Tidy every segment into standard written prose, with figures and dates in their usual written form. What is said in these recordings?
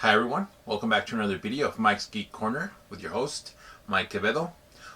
Hi everyone, welcome back to another video of Mike's Geek Corner with your host, Mike Quevedo.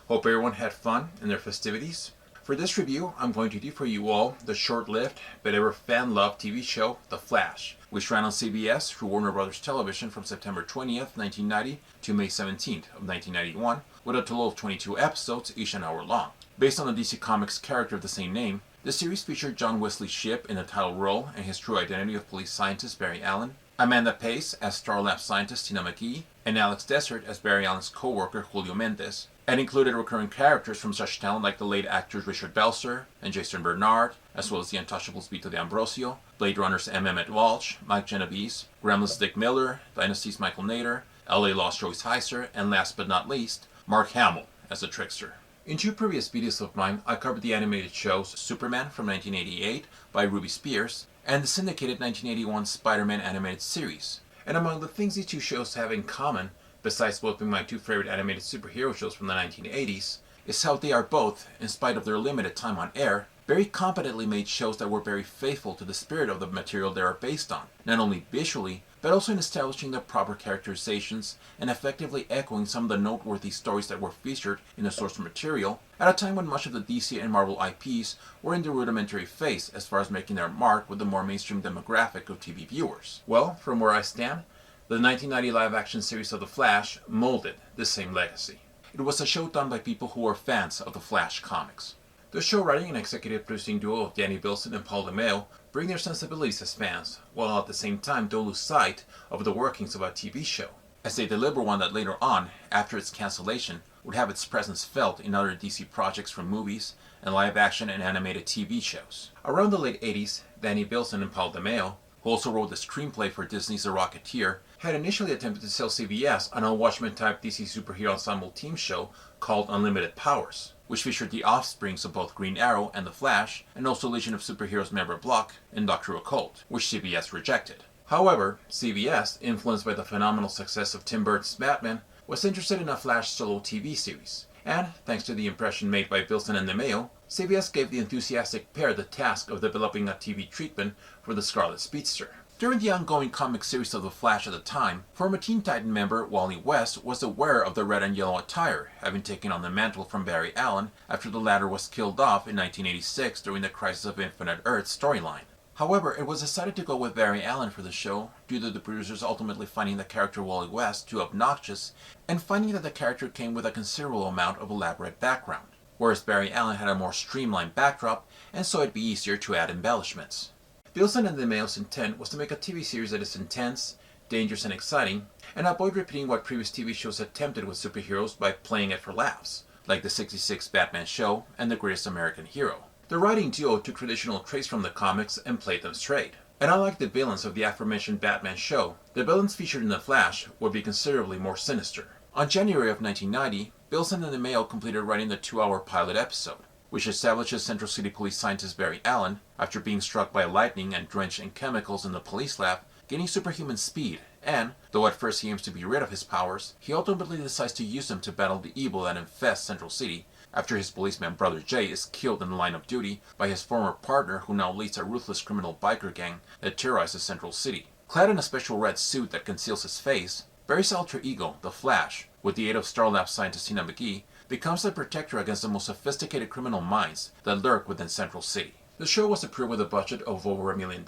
Hope everyone had fun in their festivities. For this review, I'm going to do for you all the short-lived but ever fan-loved TV show, The Flash, which ran on CBS through Warner Brothers Television from September 20th, 1990 to May 17th of 1991, with a total of 22 episodes, each an hour long. Based on the DC Comics character of the same name, the series featured John Wesley-Shipp in the title role and his true identity of police scientist Barry Allen, Amanda Pace as Star Lab scientist Tina McGee, and Alex Desert as Barry Allen's co-worker Julio Mendez, and included recurring characters from such talent like the late actors Richard Belzer and Jason Bernard, as well as the Untouchables Vito D'Ambrosio, Blade Runner's M. Emmett Walsh, Mike Genovese, Gremlins' Dick Miller, Dynasty's Michael Nader, LA Law's Joyce Heiser, and last but not least, Mark Hamill as the Trickster. In two previous videos of mine, I covered the animated shows Superman from 1988 by Ruby Spears and the syndicated 1981 Spider-Man animated series. And among the things these two shows have in common, besides both being my two favorite animated superhero shows from the 1980s, is how they are both, in spite of their limited time on air, very competently made shows that were very faithful to the spirit of the material they are based on, not only visually, but also in establishing the proper characterizations and effectively echoing some of the noteworthy stories that were featured in the source material, at a time when much of the DC and Marvel IPs were in the rudimentary phase as far as making their mark with the more mainstream demographic of TV viewers. Well, from where I stand, the 1990 live-action series of The Flash molded this same legacy. It was a show done by people who were fans of the Flash comics. The show writing and executive producing duo of Danny Bilson and Paul Demeo bring their sensibilities as fans, while at the same time don't lose sight of the workings of a TV show, as they deliver one that later on, after its cancellation, would have its presence felt in other DC projects from movies and live-action and animated TV shows. Around the late 80s, Danny Bilson and Paul Demeo, who also wrote the screenplay for Disney's The Rocketeer, had initially attempted to sell CBS an all-Watchmen-type DC superhero ensemble team show called Unlimited Powers, which featured the offsprings of both Green Arrow and The Flash, and also Legion of Superheroes member Block and Dr. Occult, which CBS rejected. However, CBS, influenced by the phenomenal success of Tim Burton's Batman, was interested in a Flash solo TV series, and, thanks to the impression made by Bilson and Demeo, CBS gave the enthusiastic pair the task of developing a TV treatment for the Scarlet Speedster. During the ongoing comic series of The Flash at the time, former Teen Titan member Wally West was aware of the red and yellow attire, having taken on the mantle from Barry Allen after the latter was killed off in 1986 during the Crisis of Infinite Earth storyline. However, it was decided to go with Barry Allen for the show due to the producers ultimately finding the character Wally West too obnoxious and finding that the character came with a considerable amount of elaborate background, whereas Barry Allen had a more streamlined backdrop and so it'd be easier to add embellishments. Bilson and Demeo's intent was to make a TV series that is intense, dangerous, and exciting, and avoid repeating what previous TV shows attempted with superheroes by playing it for laughs, like the '66 Batman show and The Greatest American Hero. The writing duo took traditional traits from the comics and played them straight. And unlike the villains of the aforementioned Batman show, the villains featured in The Flash would be considerably more sinister. On January of 1990, Bilson and Demeo completed writing the 2-hour pilot episode, which establishes Central City Police scientist Barry Allen, after being struck by lightning and drenched in chemicals in the police lab, gaining superhuman speed, and, though at first he aims to be rid of his powers, he ultimately decides to use them to battle the evil that infests Central City, after his policeman brother Jay is killed in the line of duty by his former partner who now leads a ruthless criminal biker gang that terrorizes Central City. Clad in a special red suit that conceals his face, Barry's alter ego, the Flash, with the aid of Star Lab scientist Tina McGee, becomes the protector against the most sophisticated criminal minds that lurk within Central City. The show was approved with a budget of over $1 million,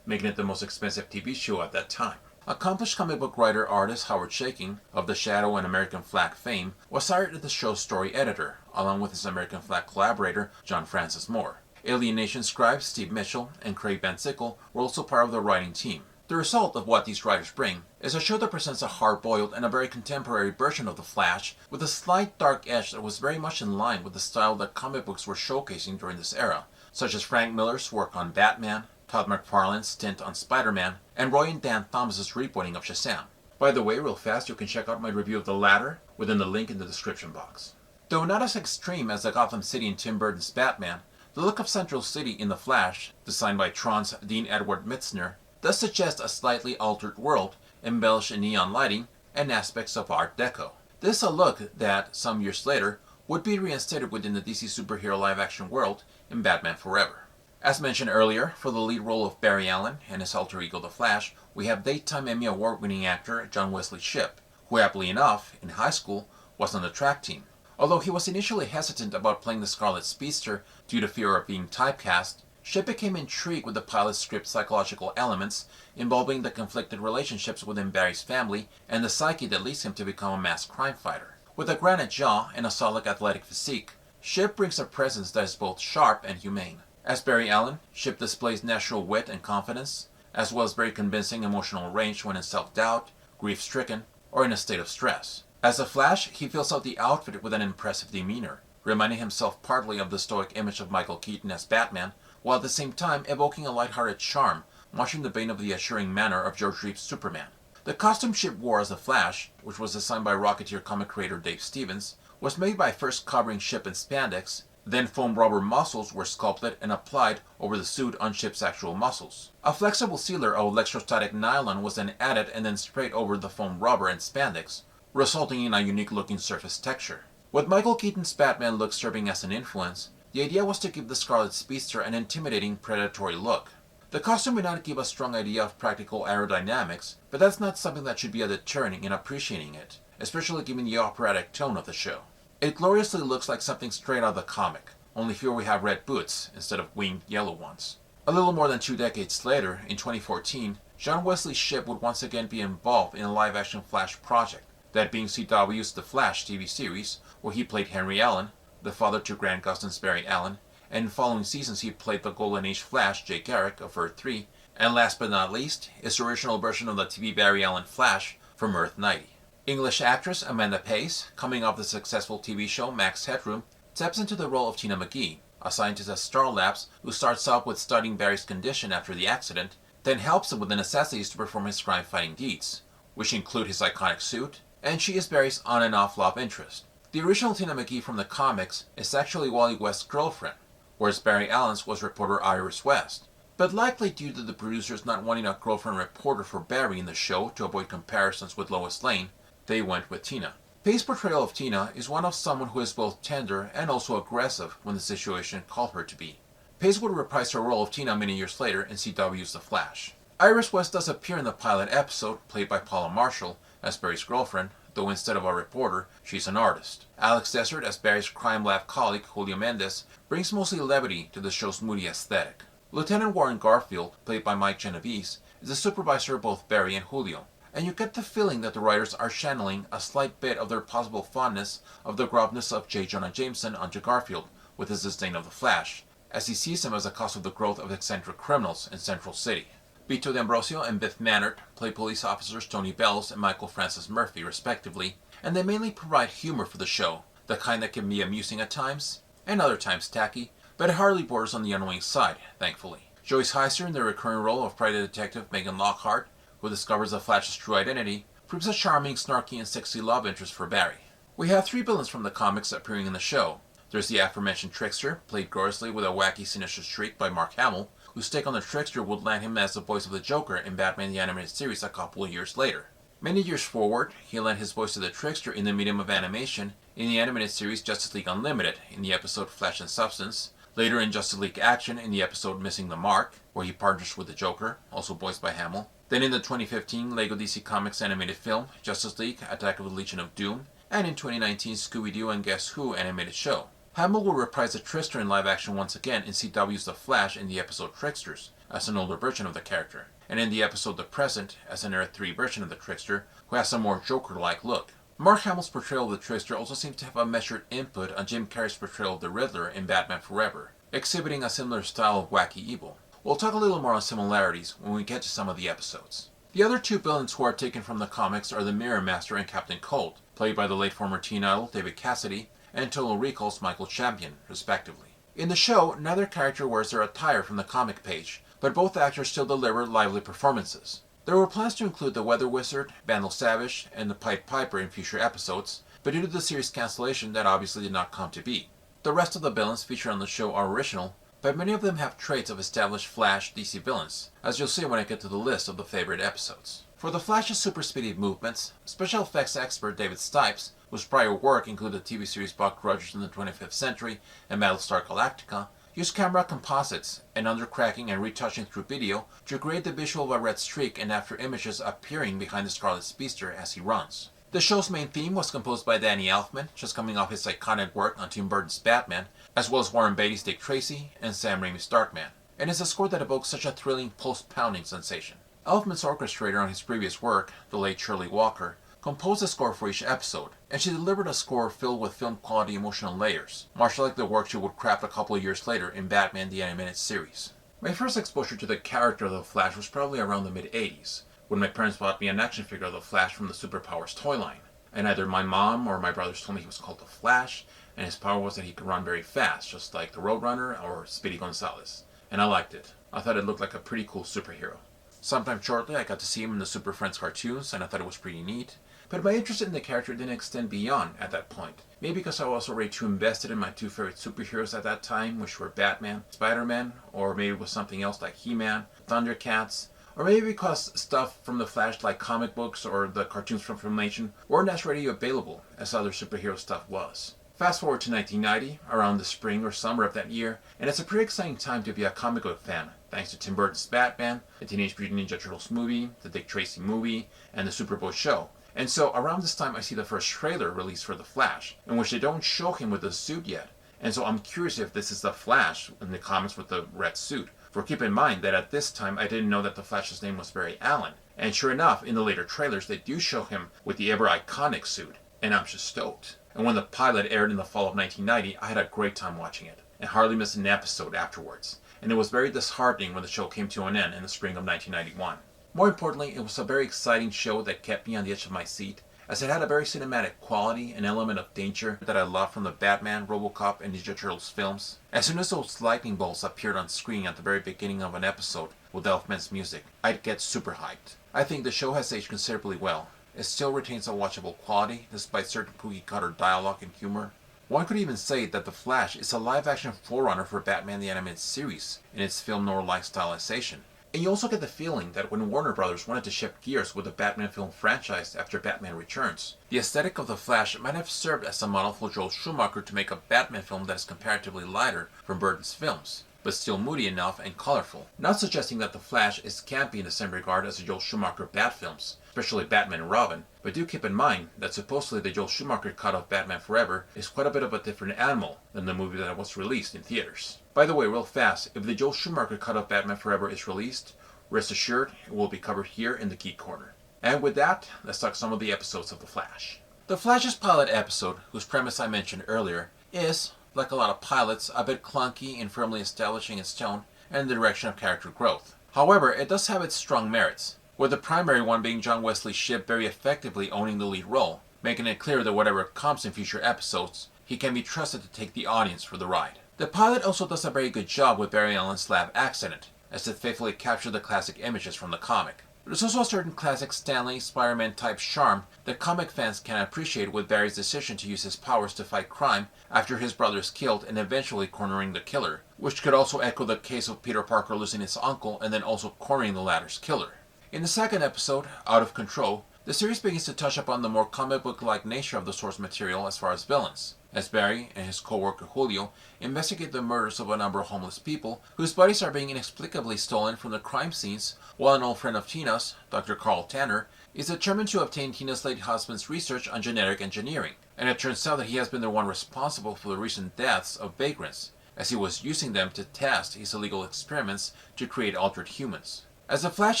making it the most expensive TV show at that time. Accomplished comic book writer-artist Howard Chaykin, of The Shadow and American Flag fame, was hired as the show's story editor, along with his American Flag collaborator John Francis Moore. Alien Nation scribes Steve Mitchell and Craig Van Sickle were also part of the writing team. The result of what these writers bring is a show that presents a hard-boiled and a very contemporary version of The Flash with a slight dark edge that was very much in line with the style that comic books were showcasing during this era, such as Frank Miller's work on Batman, Todd McFarlane's stint on Spider-Man, and Roy and Dan Thomas's rebooting of Shazam. By the way, real fast, you can check out my review of the latter within the link in the description box. Though not as extreme as the Gotham City in Tim Burton's Batman, the look of Central City in The Flash, designed by Tron's Dean Edward Mitzner, does suggest a slightly altered world, embellished in neon lighting and aspects of Art Deco. This is a look that, some years later, would be reinstated within the DC superhero live-action world in Batman Forever. As mentioned earlier, for the lead role of Barry Allen and his alter ego The Flash, we have daytime Emmy Award-winning actor John Wesley-Shipp, who happily enough, in high school, was on the track team. Although he was initially hesitant about playing the Scarlet Speedster due to fear of being typecast, Shipp became intrigued with the pilot's script's psychological elements involving the conflicted relationships within Barry's family and the psyche that leads him to become a masked crime fighter. With a granite jaw and a solid athletic physique, Shipp brings a presence that is both sharp and humane. As Barry Allen, Shipp displays natural wit and confidence, as well as very convincing emotional range when in self-doubt, grief-stricken, or in a state of stress. As the Flash, he fills out the outfit with an impressive demeanor, reminding himself partly of the stoic image of Michael Keaton as Batman, while at the same time evoking a lighthearted charm, much in the vein of the assuring manner of George Reeves' Superman. The costume Shipp wore as the Flash, which was designed by Rocketeer comic creator Dave Stevens, was made by first covering Shipp in spandex, then foam rubber muscles were sculpted and applied over the suit on Shipp's actual muscles. A flexible sealer of electrostatic nylon was then added and then sprayed over the foam rubber and spandex, resulting in a unique-looking surface texture. With Michael Keaton's Batman look serving as an influence, the idea was to give the Scarlet Speedster an intimidating, predatory look. The costume may not give a strong idea of practical aerodynamics, but that's not something that should be a deterrent in appreciating it, especially given the operatic tone of the show. It gloriously looks like something straight out of the comic, only here we have red boots instead of winged yellow ones. A little more than 2 decades later, in 2014, John Wesley-Shipp would once again be involved in a live-action Flash project, that being CW's The Flash TV series, where he played Henry Allen, the father to Grant Gustin's Barry Allen, and in following seasons he played the Golden Age Flash, Jay Garrick of Earth 3, and last but not least, is the original version of the TV Barry Allen Flash from Earth 90. English actress Amanda Pays, coming off the successful TV show Max Headroom, steps into the role of Tina McGee, a scientist at Star Labs who starts off with studying Barry's condition after the accident, then helps him with the necessities to perform his crime-fighting deeds, which include his iconic suit, and she is Barry's on and off love interest. The original Tina McGee from the comics is actually Wally West's girlfriend, whereas Barry Allen's was reporter Iris West. But likely due to the producers not wanting a girlfriend reporter for Barry in the show to avoid comparisons with Lois Lane, they went with Tina. Pays' portrayal of Tina is one of someone who is both tender and also aggressive when the situation called her to be. Pays would reprise her role of Tina many years later in CW's The Flash. Iris West does appear in the pilot episode, played by Paula Marshall, as Barry's girlfriend, though instead of a reporter, she's an artist. Alex Desert, as Barry's crime lab colleague Julio Mendez, brings mostly levity to the show's moody aesthetic. Lieutenant Warren Garfield, played by Mike Genovese, is the supervisor of both Barry and Julio, and you get the feeling that the writers are channeling a slight bit of their possible fondness of the gruffness of J. Jonah Jameson onto Garfield with his disdain of the Flash, as he sees him as a cause of the growth of eccentric criminals in Central City. Vito D'Ambrosio and Biff Mannert play police officers Tony Bells and Michael Francis Murphy, respectively, and they mainly provide humor for the show, the kind that can be amusing at times, and other times tacky, but it hardly borders on the annoying side, thankfully. Joyce Heister, in the recurring role of private detective Megan Lockhart, who discovers the Flash's true identity, proves a charming, snarky, and sexy love interest for Barry. We have 3 villains from the comics appearing in the show. There's the aforementioned Trickster, played gloriously with a wacky, sinister streak by Mark Hamill, whose take on the Trickster would land him as the voice of the Joker in Batman the Animated Series a couple of years later. Many years forward, he lent his voice to the Trickster in the medium of animation in the animated series Justice League Unlimited in the episode Flesh and Substance, later in Justice League Action in the episode Missing the Mark, where he partners with the Joker, also voiced by Hamill, then in the 2015 LEGO DC Comics animated film Justice League Attack of the Legion of Doom, and in 2019 Scooby-Doo and Guess Who animated show. Hamill will reprise the Trickster in live action once again in CW's The Flash in the episode Tricksters, as an older version of the character, and in the episode The Present as an Earth 3 version of the Trickster, who has a more Joker-like look. Mark Hamill's portrayal of the Trickster also seems to have a measured input on Jim Carrey's portrayal of the Riddler in Batman Forever, exhibiting a similar style of wacky evil. We'll talk a little more on similarities when we get to some of the episodes. The other 2 villains who are taken from the comics are the Mirror Master and Captain Cold, played by the late former teen idol David Cassidy, and Total Recall's Michael Champion, respectively. In the show, neither character wears their attire from the comic page, but both actors still deliver lively performances. There were plans to include the Weather Wizard, Vandal Savage, and the Pied Piper in future episodes, but due to the series cancellation that obviously did not come to be. The rest of the villains featured on the show are original, but many of them have traits of established Flash DC villains, as you'll see when I get to the list of the favorite episodes. For the Flash's super speedy movements, special effects expert David Stipes, whose prior work included TV series Buck Rogers in the 25th Century and Battlestar Galactica, used camera composites and undercracking and retouching through video to create the visual of a red streak and after images appearing behind the Scarlet Speedster as he runs. The show's main theme was composed by Danny Elfman, just coming off his iconic work on Tim Burton's Batman, as well as Warren Beatty's Dick Tracy and Sam Raimi's Darkman, and it's a score that evokes such a thrilling post-pounding sensation. Elfman's orchestrator on his previous work, the late Shirley Walker, composed a score for each episode, and she delivered a score filled with film-quality emotional layers, much like the work she would craft a couple of years later in Batman the Animated Series. My first exposure to the character of the Flash was probably around the mid-80s, when my parents bought me an action figure of the Flash from the Superpowers toy line. And either my mom or my brothers told me he was called the Flash, and his power was that he could run very fast, just like the Roadrunner or Speedy Gonzales. And I liked it. I thought it looked like a pretty cool superhero. Sometime shortly, I got to see him in the Super Friends cartoons, and I thought it was pretty neat. But my interest in the character didn't extend beyond at that point. Maybe because I was already too invested in my two favorite superheroes at that time, which were Batman, Spider-Man, or maybe it was something else like He-Man, Thundercats, or maybe because stuff from the Flash like comic books or the cartoons from Filmation weren't as readily available as other superhero stuff was. Fast forward to 1990, around the spring or summer of that year, and it's a pretty exciting time to be a comic book fan, thanks to Tim Burton's Batman, the Teenage Mutant Ninja Turtles movie, the Dick Tracy movie, and the Superboy show. And so around this time I see the first trailer released for The Flash, in which they don't show him with the suit yet. And so I'm curious if this is the Flash in the comics with the red suit. For keep in mind that at this time I didn't know that the Flash's name was Barry Allen. And sure enough, in the later trailers they do show him with the ever iconic suit. And I'm just stoked. And when the pilot aired in the fall of 1990, I had a great time watching it, and hardly missed an episode afterwards. And it was very disheartening when the show came to an end in the spring of 1991. More importantly, it was a very exciting show that kept me on the edge of my seat, as it had a very cinematic quality, an element of danger that I loved from the Batman, RoboCop, and Ninja Turtles films. As soon as those lightning bolts appeared on screen at the very beginning of an episode with Elfman's music, I'd get super hyped. I think the show has aged considerably well. It still retains a watchable quality, despite certain cookie-cutter dialogue and humor. One could even say that The Flash is a live-action forerunner for Batman the Animated Series in its film noir-like stylization. And you also get the feeling that when Warner Brothers wanted to shift gears with the Batman film franchise after Batman Returns, the aesthetic of The Flash might have served as a model for Joel Schumacher to make a Batman film that is comparatively lighter from Burton's films, but still moody enough and colorful. Not suggesting that The Flash is campy in the same regard as the Joel Schumacher Bat films, especially Batman and Robin, but do keep in mind that supposedly the Joel Schumacher cut of Batman Forever is quite a bit of a different animal than the movie that was released in theaters. By the way, real fast, if the Joel Schumacher cut of Batman Forever is released, rest assured it will be covered here in the Geek Corner. And with that, let's talk some of the episodes of The Flash. The Flash's pilot episode, whose premise I mentioned earlier, is, like a lot of pilots, a bit clunky in firmly establishing its tone and the direction of character growth. However, it does have its strong merits, with the primary one being John Wesley-Shipp very effectively owning the lead role, making it clear that whatever comes in future episodes, he can be trusted to take the audience for the ride. The pilot also does a very good job with Barry Allen's lab accent, as it faithfully captured the classic images from the comic. There's also a certain classic Stanley Spider-Man type charm that comic fans can appreciate with Barry's decision to use his powers to fight crime after his brother is killed and eventually cornering the killer, which could also echo the case of Peter Parker losing his uncle and then also cornering the latter's killer. In the second episode, Out of Control, the series begins to touch upon the more comic book-like nature of the source material as far as villains, as Barry and his co-worker Julio investigate the murders of a number of homeless people whose bodies are being inexplicably stolen from the crime scenes, while an old friend of Tina's, Dr. Carl Tanner, is determined to obtain Tina's late husband's research on genetic engineering, and it turns out that he has been the one responsible for the recent deaths of vagrants, as he was using them to test his illegal experiments to create altered humans. As the Flash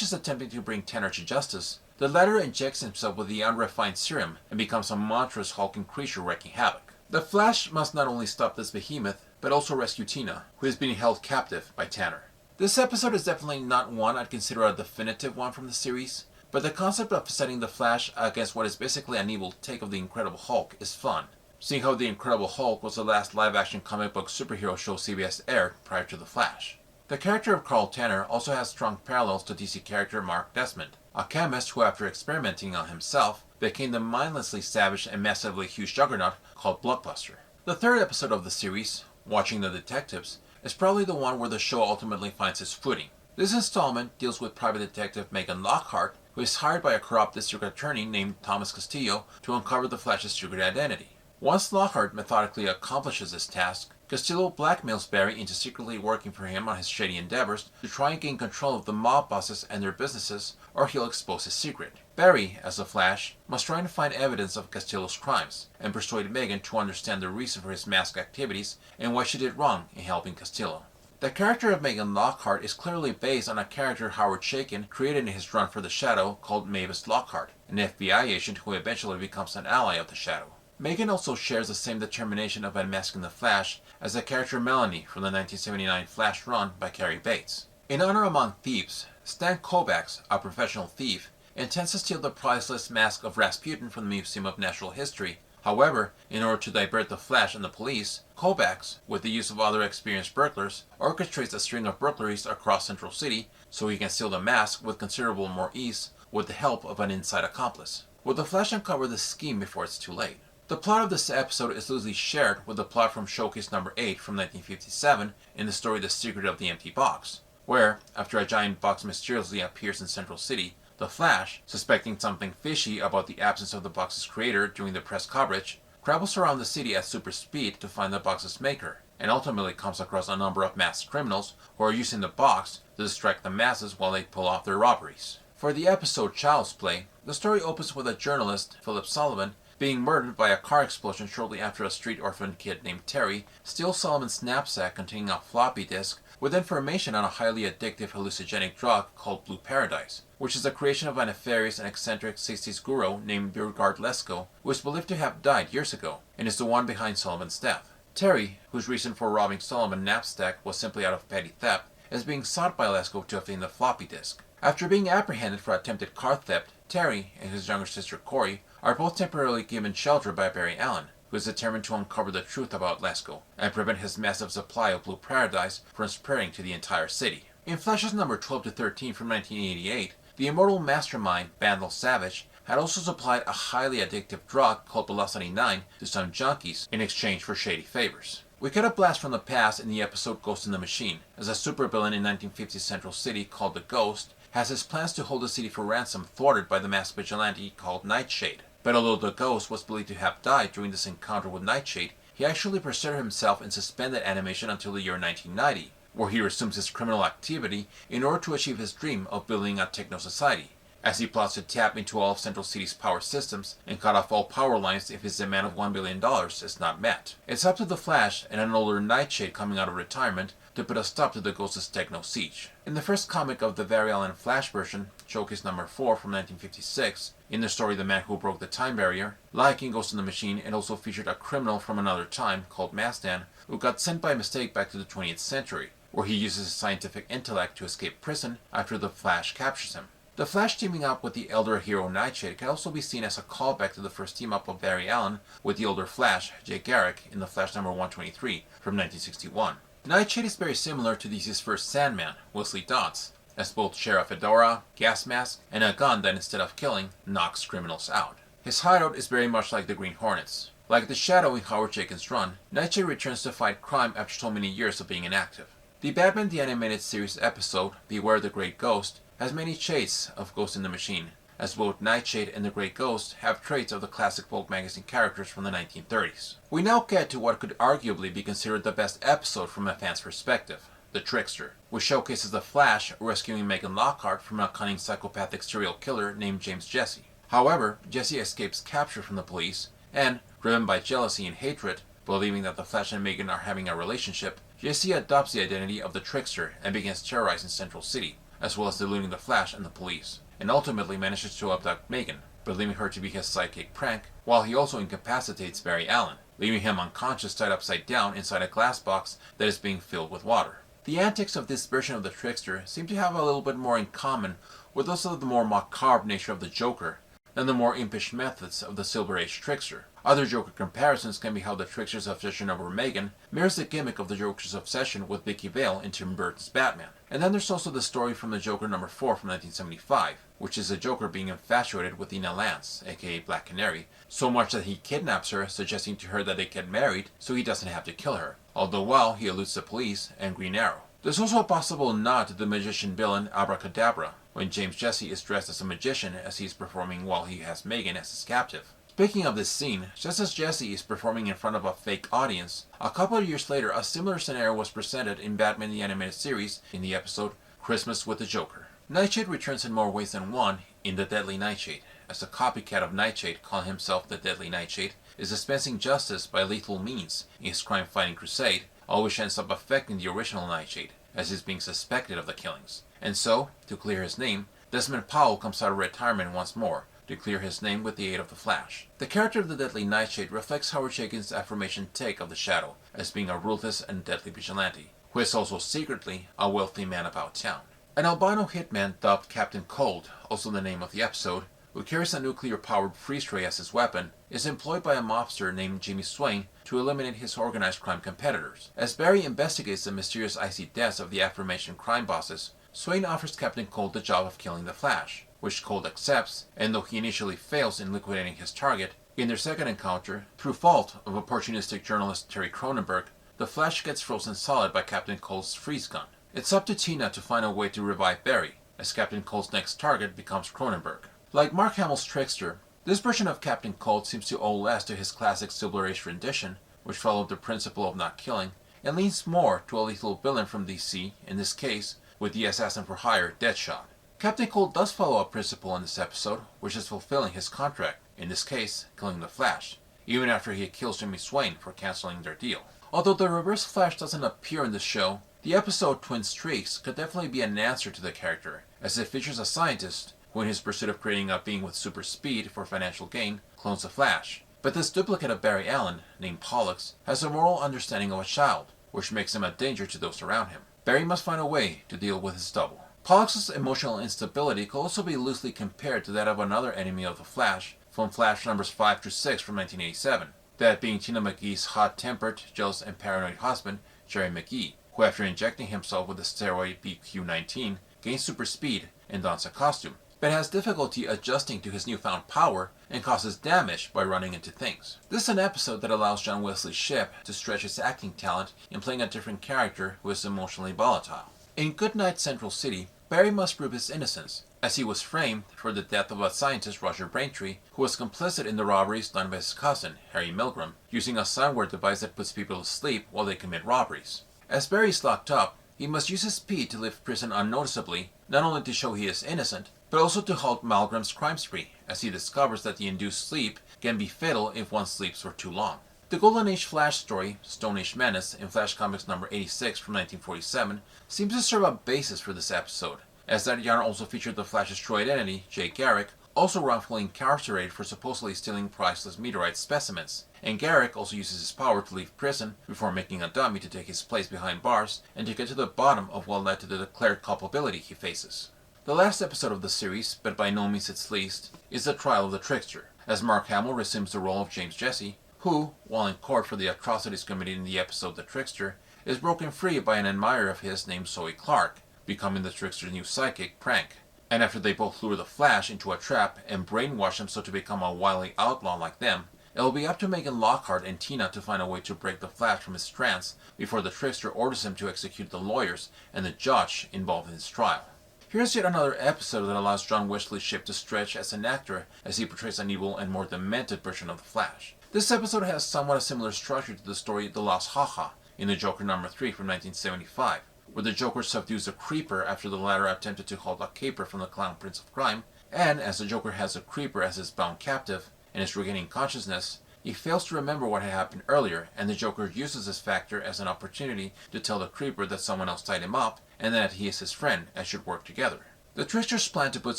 is attempting to bring Tanner to justice, the latter injects himself with the unrefined serum and becomes a monstrous hulking creature wreaking havoc. The Flash must not only stop this behemoth, but also rescue Tina, who is being held captive by Tanner. This episode is definitely not one I'd consider a definitive one from the series, but the concept of setting the Flash against what is basically an evil take of the Incredible Hulk is fun, seeing how the Incredible Hulk was the last live-action comic book superhero show CBS aired prior to the Flash. The character of Carl Tanner also has strong parallels to DC character Mark Desmond, a chemist who, after experimenting on himself, became the mindlessly savage and massively huge juggernaut called Blockbuster. The third episode of the series, Watching the Detectives, is probably the one where the show ultimately finds its footing. This installment deals with private detective Megan Lockhart, who is hired by a corrupt district attorney named Thomas Castillo to uncover the Flash's secret identity. Once Lockhart methodically accomplishes this task, Castillo blackmails Barry into secretly working for him on his shady endeavors to try and gain control of the mob bosses and their businesses, or he'll expose his secret. Barry, as the Flash, must try and find evidence of Castillo's crimes, and persuade Megan to understand the reason for his masked activities and why she did wrong in helping Castillo. The character of Megan Lockhart is clearly based on a character Howard Chaykin created in his run for the Shadow called Mavis Lockhart, an FBI agent who eventually becomes an ally of the Shadow. Megan also shares the same determination of unmasking the Flash as the character Melanie from the 1979 Flash run by Cary Bates. In Honor Among Thieves, Stan Kovacs, a professional thief, intends to steal the priceless mask of Rasputin from the Museum of Natural History. However, in order to divert the Flash and the police, Kovacs, with the use of other experienced burglars, orchestrates a string of burglaries across Central City so he can steal the mask with considerable more ease with the help of an inside accomplice. Will the Flash uncover the scheme before it's too late? The plot of this episode is loosely shared with the plot from Showcase number 8 from 1957 in the story The Secret of the Empty Box, where, after a giant box mysteriously appears in Central City, the Flash, suspecting something fishy about the absence of the box's creator during the press coverage, travels around the city at super speed to find the box's maker, and ultimately comes across a number of masked criminals who are using the box to distract the masses while they pull off their robberies. For the episode Child's Play, the story opens with a journalist, Philip Sullivan, being murdered by a car explosion shortly after a street orphan kid named Terry steals Sullivan's knapsack containing a floppy disk with information on a highly addictive hallucinogenic drug called Blue Paradise, which is the creation of a nefarious and eccentric 60s guru named Birgard Lesko, who is believed to have died years ago, and is the one behind Sullivan's death. Terry, whose reason for robbing Sullivan's knapsack was simply out of petty theft, is being sought by Lesko to obtain the floppy disk. After being apprehended for attempted car theft, Terry and his younger sister Corey are both temporarily given shelter by Barry Allen, who is determined to uncover the truth about Lesko and prevent his massive supply of Blue Paradise from spreading to the entire city. In Flashes number 12 to 13 from 1988, the immortal mastermind Vandal Savage had also supplied a highly addictive drug called Velocity 9 to some junkies in exchange for shady favors. We get a blast from the past in the episode Ghost in the Machine, as a supervillain in 1950s Central City called the Ghost has his plans to hold the city for ransom thwarted by the masked vigilante called Nightshade. But although the Ghost was believed to have died during this encounter with Nightshade, he actually preserved himself in suspended animation until the year 1990, where he resumes his criminal activity in order to achieve his dream of building a techno-society, as he plots to tap into all of Central City's power systems and cut off all power lines if his demand of $1 billion is not met. It's up to the Flash and an older Nightshade coming out of retirement to put a stop to the Ghost's techno siege. In the first comic of the Barry Allen Flash version, Showcase number 4 from 1956, in the story The Man Who Broke the Time Barrier, like in Ghost in the Machine, it also featured a criminal from another time called Mastan, who got sent by mistake back to the 20th century, where he uses his scientific intellect to escape prison after the Flash captures him. The Flash teaming up with the elder hero Nightshade can also be seen as a callback to the first team-up of Barry Allen with the older Flash, Jay Garrick, in the Flash number 123 from 1961. Nightshade is very similar to DC's first Sandman, Wesley Dodds, as both share a fedora, gas mask, and a gun that instead of killing, knocks criminals out. His hideout is very much like the Green Hornets. Like the Shadow in Howard Chaykin's run, Nightshade returns to fight crime after so many years of being inactive. The Batman the Animated Series episode, Beware the Great Ghost, has many shades of Ghost in the Machine, as both Nightshade and the Great Ghost have traits of the classic Vogue magazine characters from the 1930s. We now get to what could arguably be considered the best episode from a fan's perspective, The Trickster, which showcases the Flash rescuing Megan Lockhart from a cunning psychopathic serial killer named James Jesse. However, Jesse escapes capture from the police, and, driven by jealousy and hatred, believing that the Flash and Megan are having a relationship, Jesse adopts the identity of the Trickster and begins terrorizing Central City, as well as deluding the Flash and the police, and ultimately manages to abduct Megan, believing her to be his sidekick prank, while he also incapacitates Barry Allen, leaving him unconscious tied upside down inside a glass box that is being filled with water. The antics of this version of the Trickster seem to have a little bit more in common with those of the more macabre nature of the Joker than the more impish methods of the Silver Age Trickster. Other Joker comparisons can be how the Trickster's obsession over Megan mirrors the gimmick of the Joker's obsession with Vicky Vale in Tim Burton's Batman. And then there's also the story from the Joker number 4 from 1975, which is the Joker being infatuated with Ina Lance, aka Black Canary, so much that he kidnaps her, suggesting to her that they get married so he doesn't have to kill her, although while he eludes the police and Green Arrow. There's also a possible nod to the magician villain Abracadabra, when James Jesse is dressed as a magician as he is performing while he has Megan as his captive. Speaking of this scene, just as Jesse is performing in front of a fake audience, a couple of years later a similar scenario was presented in Batman the Animated Series in the episode Christmas with the Joker. Nightshade returns in more ways than one in the Deadly Nightshade, as a copycat of Nightshade calling himself the Deadly Nightshade is dispensing justice by lethal means in his crime-fighting crusade, all which ends up affecting the original Nightshade, as he's being suspected of the killings. And so, to clear his name, Desmond Powell comes out of retirement once more, to clear his name with the aid of the Flash. The character of the Deadly Nightshade reflects Howard Chaykin's aforementioned take of the Shadow as being a ruthless and deadly vigilante, who is also secretly a wealthy man about town. An albino hitman dubbed Captain Cold, also the name of the episode, who carries a nuclear-powered freeze ray as his weapon, is employed by a mobster named Jimmy Swain to eliminate his organized crime competitors. As Barry investigates the mysterious icy deaths of the aforementioned crime bosses, Swain offers Captain Cold the job of killing the Flash, which Cold accepts, and though he initially fails in liquidating his target, in their second encounter, through fault of opportunistic journalist Terry Cronenberg, the Flash gets frozen solid by Captain Cold's freeze gun. It's up to Tina to find a way to revive Barry, as Captain Cold's next target becomes Cronenberg. Like Mark Hamill's Trickster, this version of Captain Cold seems to owe less to his classic Silver Age rendition, which followed the principle of not killing, and leans more to a lethal villain from DC, in this case, with the assassin for hire, Deadshot. Captain Cold does follow a principle in this episode, which is fulfilling his contract, in this case, killing the Flash, even after he kills Jimmy Swain for canceling their deal. Although the Reverse Flash doesn't appear in the show, the episode Twin Streaks could definitely be an answer to the character, as it features a scientist who, in his pursuit of creating a being with super speed for financial gain, clones the Flash. But this duplicate of Barry Allen, named Pollux, has a moral understanding of a child, which makes him a danger to those around him. Barry must find a way to deal with his double. Pollux's emotional instability could also be loosely compared to that of another enemy of the Flash from Flash numbers 5 through 6 from 1987, that being Tina McGee's hot-tempered, jealous, and paranoid husband, Jerry McGee, who after injecting himself with the steroid BQ-19, gains super speed and dons a costume, but has difficulty adjusting to his newfound power and causes damage by running into things. This is an episode that allows John Wesley-Shipp to stretch his acting talent in playing a different character who is emotionally volatile. In Goodnight Central City, Barry must prove his innocence, as he was framed for the death of a scientist, Roger Braintree, who was complicit in the robberies done by his cousin, Harry Milgram, using a soundware device that puts people to sleep while they commit robberies. As Barry is locked up, he must use his speed to leave prison unnoticeably, not only to show he is innocent, but also to halt Milgram's crime spree, as he discovers that the induced sleep can be fatal if one sleeps for too long. The Golden Age Flash story, Stone Age Menace, in Flash Comics number 86 from 1947, seems to serve a basis for this episode, as that yarn also featured the Flash's true identity, Jay Garrick, also wrongfully incarcerated for supposedly stealing priceless meteorite specimens, and Garrick also uses his power to leave prison before making a dummy to take his place behind bars and to get to the bottom of what led to the declared culpability he faces. The last episode of the series, but by no means its least, is the trial of the Trickster, as Mark Hamill resumes the role of James Jesse, who, while in court for the atrocities committed in the episode The Trickster, is broken free by an admirer of his named Zoe Clark, becoming the Trickster's new sidekick, Prank. And after they both lure the Flash into a trap and brainwash him so to become a wily outlaw like them, it will be up to Megan Lockhart and Tina to find a way to break the Flash from his trance before the Trickster orders him to execute the lawyers and the judge involved in his trial. Here's yet another episode that allows John Wesley-Shipp to stretch as an actor as he portrays an evil and more demented version of the Flash. This episode has somewhat a similar structure to the story The Lost Haha in The Joker number 3 from 1975, where the Joker subdues a creeper after the latter attempted to halt a caper from the Clown Prince of Crime, and as the Joker has a creeper as his bound captive and is regaining consciousness, he fails to remember what had happened earlier, and the Joker uses this factor as an opportunity to tell the creeper that someone else tied him up and that he is his friend and should work together. The Trickster's plan to put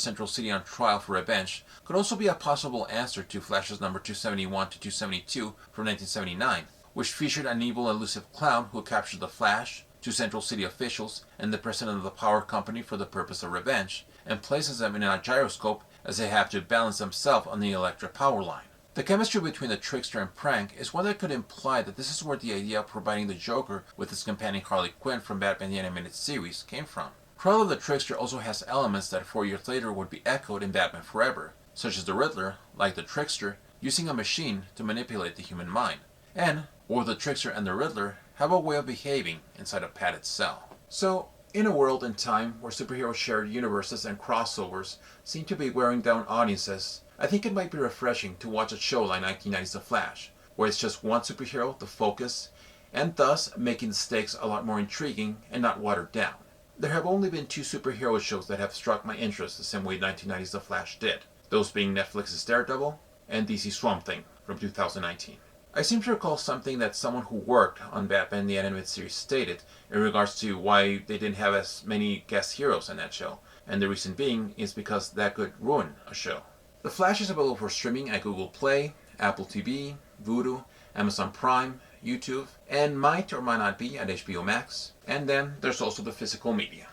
Central City on trial for revenge could also be a possible answer to Flash's number 271 to 272 from 1979, which featured an evil elusive clown who captured the Flash, two Central City officials, and the president of the power company for the purpose of revenge, and places them in a gyroscope as they have to balance themselves on the electric power line. The chemistry between the Trickster and Prank is one that could imply that this is where the idea of providing the Joker with his companion Harley Quinn from Batman the Animated Series came from. Trial of the Trickster also has elements that 4 years later would be echoed in Batman Forever, such as the Riddler, like the Trickster, using a machine to manipulate the human mind, and or the Trickster and the Riddler have a way of behaving inside a padded cell. So, in a world and time where superhero shared universes and crossovers seem to be wearing down audiences, I think it might be refreshing to watch a show like 1990's The Flash, where it's just one superhero, the focus, and thus making the stakes a lot more intriguing and not watered down. There have only been 2 superhero shows that have struck my interest the same way 1990's The Flash did, those being Netflix's Daredevil and DC's Swamp Thing from 2019. I seem to recall something that someone who worked on Batman the Animated Series stated in regards to why they didn't have as many guest heroes on that show, and the reason being is because that could ruin a show. The Flash is available for streaming at Google Play, Apple TV, Vudu, Amazon Prime, YouTube, and might or might not be at HBO Max, and then there's also the physical media.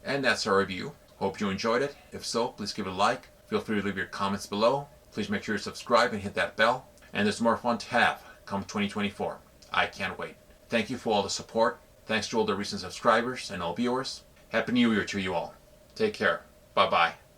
And that's our review. Hope you enjoyed it. If so, please give it a like. Feel free to leave your comments below. Please make sure to subscribe and hit that bell. And there's more fun to have come 2024. I can't wait. Thank you for all the support. Thanks to all the recent subscribers and all viewers. Happy New Year to you all. Take care. Bye-bye.